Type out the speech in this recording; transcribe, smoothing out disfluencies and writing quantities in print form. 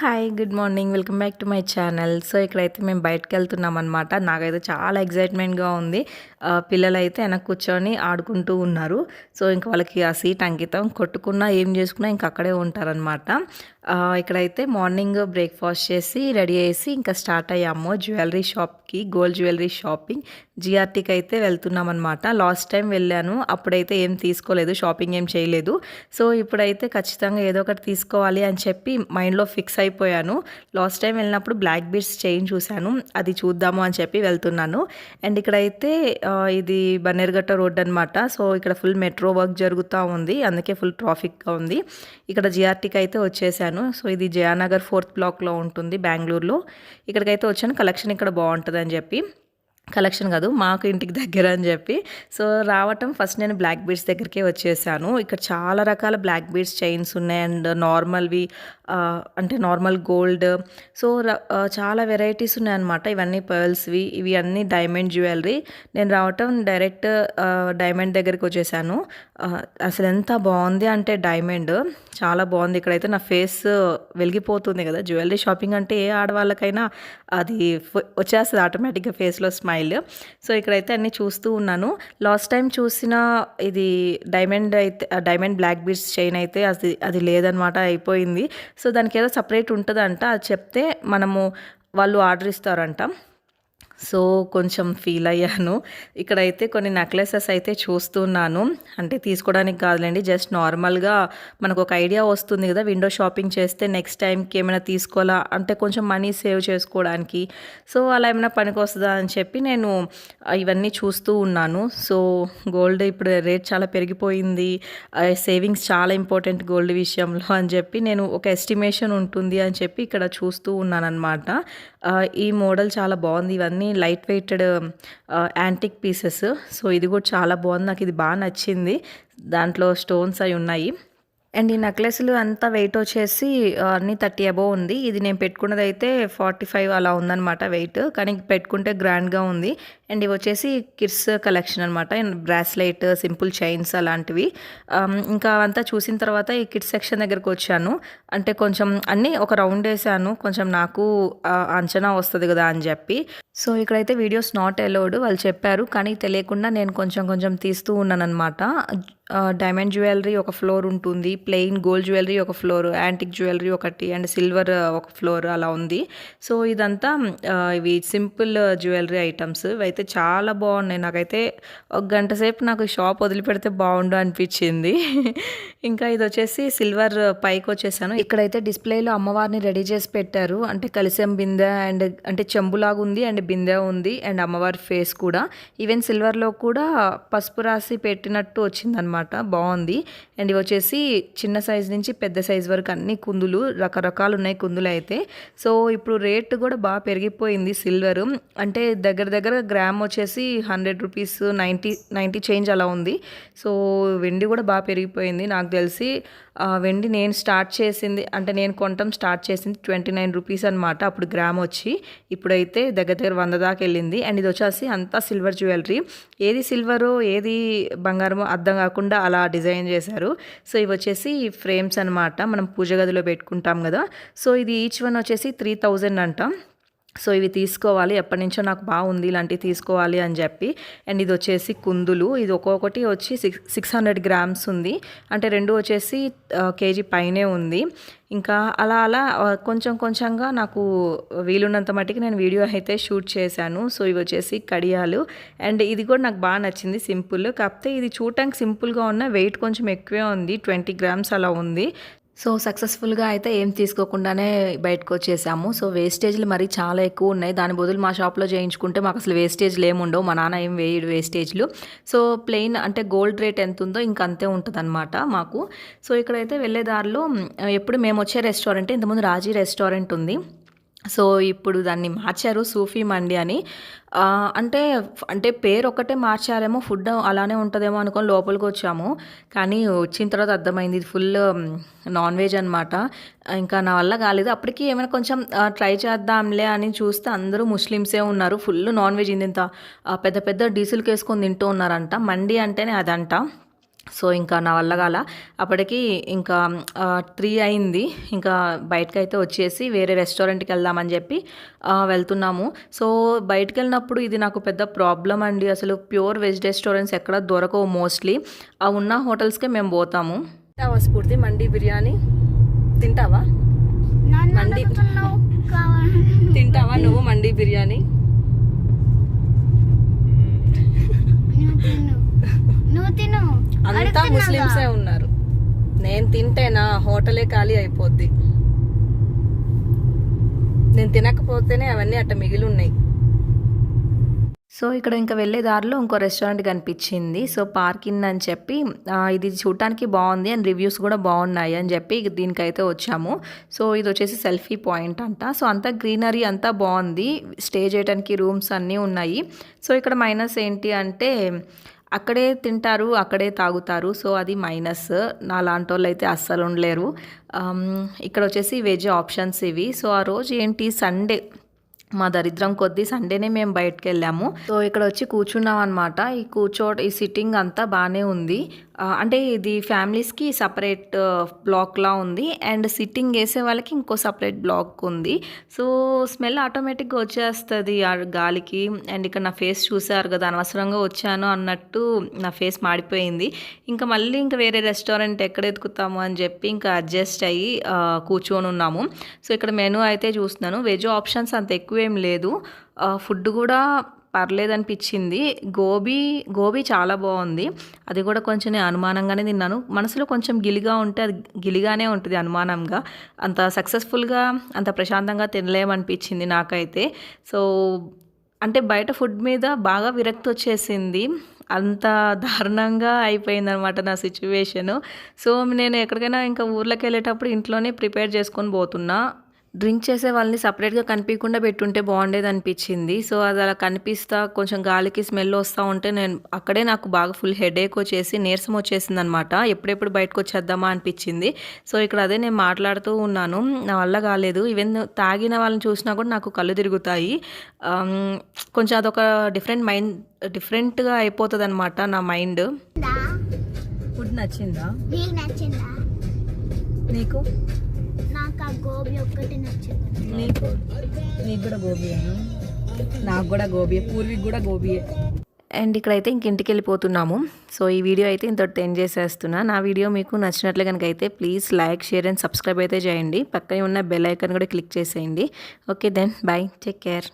Hi good morning welcome back to my channel. So ఇక్కడైతే మేము బయటకు వెళ్తున్నాం అనమాట. నాకైతే చాలా ఎగ్జైట్మెంట్గా ఉంది. పిల్లలైతే వెనక కూర్చొని ఆడుకుంటూ ఉన్నారు. సో ఇంకా వాళ్ళకి ఆ సీట్ అంకితం, కొట్టుకున్నా ఏం చేసుకున్నా ఇంక అక్కడే ఉంటారనమాట. ఇక్కడైతే మార్నింగ్ బ్రేక్ఫాస్ట్ చేసి రెడీ చేసి ఇంకా స్టార్ట్ అయ్యాము జ్యువెలరీ షాప్కి, గోల్డ్ జ్యువెలరీ షాపింగ్. జిఆర్టీకి అయితే వెళ్తున్నాం అనమాట. లాస్ట్ టైం వెళ్ళాను, అప్పుడైతే ఏం తీసుకోలేదు, షాపింగ్ ఏం చేయలేదు. సో ఇప్పుడైతే ఖచ్చితంగా ఏదో ఒకటి తీసుకోవాలి అని చెప్పి మైండ్లో ఫిక్స్ అయిపోయాను. లాస్ట్ టైం వెళ్ళినప్పుడు బ్లాక్ బీడ్స్ చైన్ చూశాను, అది చూద్దాము అని చెప్పి వెళ్తున్నాను. అండ్ ఇక్కడైతే ఇది బన్నేరుగట్ట రోడ్ అనమాట. సో ఇక్కడ ఫుల్ మెట్రో వర్క్ జరుగుతూ ఉంది, అందుకే ఫుల్ ట్రాఫిక్గా ఉంది. ఇక్కడ జిఆర్టీకి అయితే వచ్చేసాను. సో ఇది జయానగర్ 4th బ్లాక్లో ఉంటుంది బెంగళూరులో. ఇక్కడికైతే వచ్చాను, కలెక్షన్ ఇక్కడ బాగుంటుంది అని చెప్పి. కలెక్షన్ కాదు, మాకు ఇంటికి దగ్గర అని చెప్పి. సో రావటం ఫస్ట్ నేను బ్లాక్ బీడ్స్ దగ్గరికే వచ్చేసాను. ఇక్కడ చాలా రకాల బ్లాక్ బీడ్స్ చైన్స్ ఉన్నాయి అండ్ నార్మల్వి, అంటే నార్మల్ గోల్డ్. సో చాలా వెరైటీస్ ఉన్నాయన్నమాట. ఇవన్నీ పర్ల్స్వి, ఇవి అన్నీ డైమండ్ జ్యువెలరీ. నేను రావటం డైరెక్ట్ డైమండ్ దగ్గరికి వచ్చేసాను. అసలు ఎంత బాగుంది అంటే డైమండ్ చాలా బాగుంది. ఇక్కడైతే నా ఫేస్ వెలిగిపోతుంది కదా. జ్యువెలరీ షాపింగ్ అంటే ఏ ఆడవాళ్ళకైనా అది వచ్చేస్తుంది ఆటోమేటిక్గా ఫేస్లో స్మైల్. సో ఇక్కడైతే అన్నీ చూస్తూ ఉన్నాను. లాస్ట్ టైం చూసిన ఇది డైమండ్ అయితే, డైమండ్ బ్లాక్ బీడ్స్ చైన్ అయితే అది లేదనమాట, అయిపోయింది. సో దానికి ఏదో సపరేట్ ఉంటుందంట, అది చెప్తే మనము వాళ్ళు ఆర్డర్ ఇస్తారంట. సో కొంచెం ఫీల్ అయ్యాను. ఇక్కడైతే కొన్ని నెక్లెసెస్ అయితే చూస్తున్నాను, అంటే తీసుకోవడానికి కాదులేండి, జస్ట్ నార్మల్గా మనకు ఒక ఐడియా వస్తుంది కదా విండో షాపింగ్ చేస్తే నెక్స్ట్ టైంకి ఏమైనా తీసుకోవాలా అంటే కొంచెం మనీ సేవ్ చేసుకోవడానికి. సో అలా ఏమైనా పనికి వస్తుందా అని చెప్పి నేను ఇవన్నీ చూస్తూ ఉన్నాను. సో గోల్డ్ ఇప్పుడు రేట్ చాలా పెరిగిపోయింది, సేవింగ్స్ చాలా ఇంపార్టెంట్ గోల్డ్ విషయంలో అని చెప్పి నేను ఒక ఎస్టిమేషన్ ఉంటుంది అని చెప్పి ఇక్కడ చూస్తూ ఉన్నాను అనమాట. ఈ మోడల్ చాలా బాగుంది. ఇవన్నీ light weighted antique pieces. So ఇది కూడా చాలా బాగుంది, నాకు ఇది బాగా నచ్చింది. దాంట్లో స్టోన్స్ అవి ఉన్నాయి. అండ్ ఈ నెక్లెస్లు అంతా వెయిట్ వచ్చేసి అన్నీ 30 అబోవ్ ఉంది. ఇది నేను పెట్టుకున్నది అయితే 45 అలా ఉందన్నమాట వెయిట్, కానీ పెట్టుకుంటే గ్రాండ్గా ఉంది. అండ్ ఇవి వచ్చేసి కిడ్స్ కలెక్షన్ అనమాట, బ్రాస్లెట్, సింపుల్ చైన్స్ అలాంటివి. ఇంకా అవంతా చూసిన తర్వాత ఈ కిడ్స్ సెక్షన్ దగ్గరకు వచ్చాను. అంటే కొంచెం అన్నీ ఒక రౌండ్ వేసాను, కొంచెం నాకు అంచనా వస్తుంది కదా అని చెప్పి. సో ఇక్కడైతే వీడియోస్ నాట్ అలౌడ్ వాళ్ళు చెప్పారు, కానీ తెలియకుండా నేను కొంచెం కొంచెం తీస్తూ ఉన్నాను అనమాట. డైమండ్ జ్యువెలరీ ఒక ఫ్లోర్ ఉంటుంది, ప్లెయిన్ గోల్డ్ జ్యువెలరీ ఒక ఫ్లోర్, యాంటిక్ జ్యువెలరీ ఒకటి, అండ్ సిల్వర్ ఒక ఫ్లోర్ అలా ఉంది. సో ఇదంతా ఇవి సింపుల్ జ్యువెలరీ ఐటమ్స్. ఇవైతే చాలా బాగున్నాయి. నాకైతే ఒక గంట సేపు నాకు షాప్ వదిలిపెడితే బాగుండు అనిపించింది. ఇంకా ఇది వచ్చేసి సిల్వర్ పైకి వచ్చేసాను. ఇక్కడైతే డిస్ప్లేలో అమ్మవారిని రెడీ చేసి పెట్టారు, అంటే కలిసం బిందె అండ్ అంటే చెంబులాగా ఉంది, అండ్ బిందె ఉంది, అండ్ అమ్మవారి ఫేస్ కూడా. ఈవెన్ సిల్వర్లో కూడా పసుపు రాసి పెట్టినట్టు వచ్చిందనమాట, బాగుంది. అండ్ ఇవి వచ్చేసి చిన్న సైజ్ నుంచి పెద్ద సైజ్ వరకు అన్ని కుందులు, రకరకాలు ఉన్నాయి కుందులు అయితే. సో ఇప్పుడు రేట్ కూడా బాగా పెరిగిపోయింది సిల్వర్, అంటే దగ్గర దగ్గర గ్రామ్ వచ్చేసి 100 రూపీస్, 90 చేంజ్ అలా ఉంది. సో వెండి కూడా బాగా పెరిగిపోయింది. నాకు తెలిసి వెండి నేను స్టార్ట్ చేసింది, అంటే నేను కొనటం స్టార్ట్ చేసింది 29 రూపీస్ అనమాట అప్పుడు గ్రామ్ వచ్చి. ఇప్పుడైతే దగ్గర దగ్గర 100 దాకా వెళ్ళింది. అండ్ ఇది వచ్చేసి అంతా సిల్వర్ జ్యువెలరీ, ఏది సిల్వరు ఏది బంగారమో అర్థం కాకుండా అలా డిజైన్ చేశారు. సో ఇవి వచ్చేసి ఫ్రేమ్స్ అనమాట, మనం పూజ గదిలో పెట్టుకుంటాం కదా. సో ఇది ఈచ్ వన్ వచ్చేసి 3000 అంట. సో ఇవి తీసుకోవాలి, ఎప్పటి నుంచో నాకు బాగుంది ఇలాంటివి తీసుకోవాలి అని చెప్పి. అండ్ ఇది వచ్చేసి కుందులు, ఇది ఒక్కొక్కటి వచ్చి 600 గ్రామ్స్ ఉంది, అంటే రెండు వచ్చేసి కేజీ పైనే ఉంది. ఇంకా అలా అలా కొంచెం కొంచెంగా నాకు వీలున్నంత మట్టికి నేను వీడియో అయితే షూట్ చేశాను. సో ఇవి వచ్చేసి కడియాలు, అండ్ ఇది కూడా నాకు బాగా నచ్చింది, సింపుల్. కాకపోతే ఇది చూడటానికి సింపుల్గా ఉన్న వెయిట్ కొంచెం ఎక్కువే ఉంది, 20 గ్రామ్స్ అలా ఉంది. సో సక్సెస్ఫుల్గా అయితే ఏం తీసుకోకుండానే బయటకు వచ్చేసాము. సో వేస్టేజ్లు మరి చాలా ఎక్కువ ఉన్నాయి, దాని బదులు మా షాప్లో చేయించుకుంటే మాకు అసలు వేస్టేజ్లు ఏముండవు, మా నాన్న ఏం వేయడు వేస్టేజ్లు. సో ప్లెయిన్ అంటే గోల్డ్ రేట్ ఎంత ఉందో ఇంక అంతే ఉంటుంది అనమాట మాకు. సో ఇక్కడైతే వెళ్ళే దారిలో ఎప్పుడు మేము వచ్చే రెస్టారెంట్, ఇంతకుముందు రాజీ రెస్టారెంట్ ఉంది, సో ఇప్పుడు దాన్ని మార్చారు సూఫీ మండి అని. అంటే అంటే పేరు ఒక్కటే మార్చారేమో, ఫుడ్ అలానే ఉంటుందేమో అనుకొని లోపలికి వచ్చాము, కానీ వచ్చిన తర్వాత అర్థమైంది ఇది ఫుల్ నాన్ వెజ్ అనమాట. ఇంకా నా వల్ల కాలేదు. అప్పటికి ఏమైనా కొంచెం ట్రై చేద్దాంలే అని చూస్తే అందరూ ముస్లిమ్సే ఉన్నారు, ఫుల్ నాన్ వెజ్ ఇంత పెద్ద పెద్ద డీజిల్కి వేసుకొని తింటూ ఉన్నారంట. మండి అంటేనే అదంట. సో ఇంకా నా వల్ల కాల. అప్పటికి ఇంకా 3 అయింది. ఇంకా బయటకైతే వచ్చేసి వేరే రెస్టారెంట్‌కి వెళ్దామని చెప్పి వెళ్తున్నాము. సో బయటికెళ్ళినప్పుడు ఇది నాకు పెద్ద ప్రాబ్లమ్ అండి. అసలు ప్యూర్ వెజ్ రెస్టారెంట్స్ ఎక్కడ దొరకవు మోస్ట్‌లీ. ఆ ఉన్న హోటల్స్‌కే మేము పోతాము. తింటావా స్ఫూర్తి మండి బిర్యానీ? తింటావా? మండి తింటావా నువ్వు మండి బిర్యానీ? అంతా ముస్లిమ్సే ఉన్నారు. నేను తింటేనా హోటలే ఖాళీ అయిపోద్ది. నేను తినకపోతేనే అవన్నీ అట్ట మిగిలి ఉన్నాయి. సో ఇక్కడ ఇంకా వెళ్ళే దారిలో ఇంకో రెస్టారెంట్ కనిపించింది. సో పార్కిన్ అని చెప్పి ఇది చూడటానికి బాగుంది అండ్ రివ్యూస్ కూడా బాగున్నాయి అని చెప్పి దీనికైతే వచ్చాము. సో ఇది వచ్చేసి సెల్ఫీ పాయింట్ అంట. సో అంతా గ్రీనరీ అంతా బాగుంది. స్టే చేయడానికి రూమ్స్ అన్నీ ఉన్నాయి. సో ఇక్కడ మైనస్ ఏంటి అంటే అక్కడే తింటారు, అక్కడే తాగుతారు. సో అది మైనస్. నా లాంటి వాళ్ళు అయితే అస్సలు ఉండలేరు. ఇక్కడ వచ్చేసి వెజ్ ఆప్షన్స్ ఇవి. సో ఆ రోజు ఏంటి సండే, మా దరిద్రం కొద్దీ సండేనే మేము బయటకు వెళ్ళాము. సో ఇక్కడ వచ్చి కూర్చున్నాం అనమాట. ఈ సిట్టింగ్ అంతా బాగానే ఉంది. అంటే ఇది ఫ్యామిలీస్కి సపరేట్ బ్లాక్లా ఉంది అండ్ సిట్టింగ్ వేసే వాళ్ళకి ఇంకో సపరేట్ బ్లాక్ ఉంది. సో స్మెల్ ఆటోమేటిక్గా వచ్చేస్తుంది ఆ గాలికి. అండ్ ఇక్కడ నా ఫేస్ చూసారు కదా, అనవసరంగా వచ్చాను అన్నట్టు నా ఫేస్ మాడిపోయింది. ఇంకా మళ్ళీ ఇంకా వేరే రెస్టారెంట్ ఎక్కడ ఎతుకుతాము అని చెప్పి ఇంకా అడ్జస్ట్ అయ్యి కూర్చొని ఉన్నాము. సో ఇక్కడ మెనూ అయితే చూస్తున్నాను. వెజ్ ఆప్షన్స్ అంత ఎక్కువేం లేదు. ఫుడ్ కూడా పర్లేదనిపించింది. గోబీ చాలా బాగుంది. అది కూడా కొంచెం నేను అనుమానంగానే తిన్నాను. మనసులో కొంచెం గిలిగా ఉంటే అది గిలిగానే ఉంటుంది అనుమానంగా. అంత సక్సెస్ఫుల్గా అంత ప్రశాంతంగా తినలేమనిపించింది నాకైతే. సో అంటే బయట ఫుడ్ మీద బాగా విరక్తి వచ్చేసింది. అంత దారుణంగా అయిపోయిందనమాట నా సిచ్యువేషను. సో నేను ఎక్కడికైనా ఇంకా ఊర్లోకి వెళ్ళేటప్పుడు ఇంట్లోనే ప్రిపేర్ చేసుకొని పోతున్నా. డ్రింక్ చేసే వాళ్ళని సపరేట్గా కనిపించకుండా పెట్టుంటే బాగుండేది అనిపించింది. సో అది అలా కనిపిస్తా కొంచెం గాలికి స్మెల్ వస్తూ ఉంటే అక్కడే నాకు బాగా ఫుల్ హెడేక్ వచ్చేసి నీరసం వచ్చేసింది అనమాట. ఎప్పుడెప్పుడు బయటకు వచ్చేద్దామా అనిపించింది. సో ఇక్కడ అదే నేను మాట్లాడుతూ ఉన్నాను. నా వల్ల కాలేదు. ఈవెన్ తాగిన వాళ్ళని చూసినా కూడా నాకు కళ్ళు తిరుగుతాయి. కొంచెం అదొక డిఫరెంట్గా అయిపోతుంది అనమాట నా మైండ్. ఫుడ్ నచ్చిందా నీకు? నాకు ఆ గోబీ ఒక్కటి నచ్చింది. నీకు కూడా గోబీయేనా? నాకు కూడా గోబీయే, పూర్వీకి కూడా గోబీయే. అండ్ ఇక్కడైతే ఇంటికి వెళ్ళిపోతున్నాము. సో ఈ వీడియో అయితే ఇంతటి ఎండ్ చేసేస్తున్నా. నా వీడియో మీకు నచ్చినట్లు కనుక అయితే please like, share and subscribe అయితే చేయండి. పక్కనే ఉన్న బెల్ ఐకాన్ కూడా క్లిక్ చేసేయండి. Okay then bye, take care.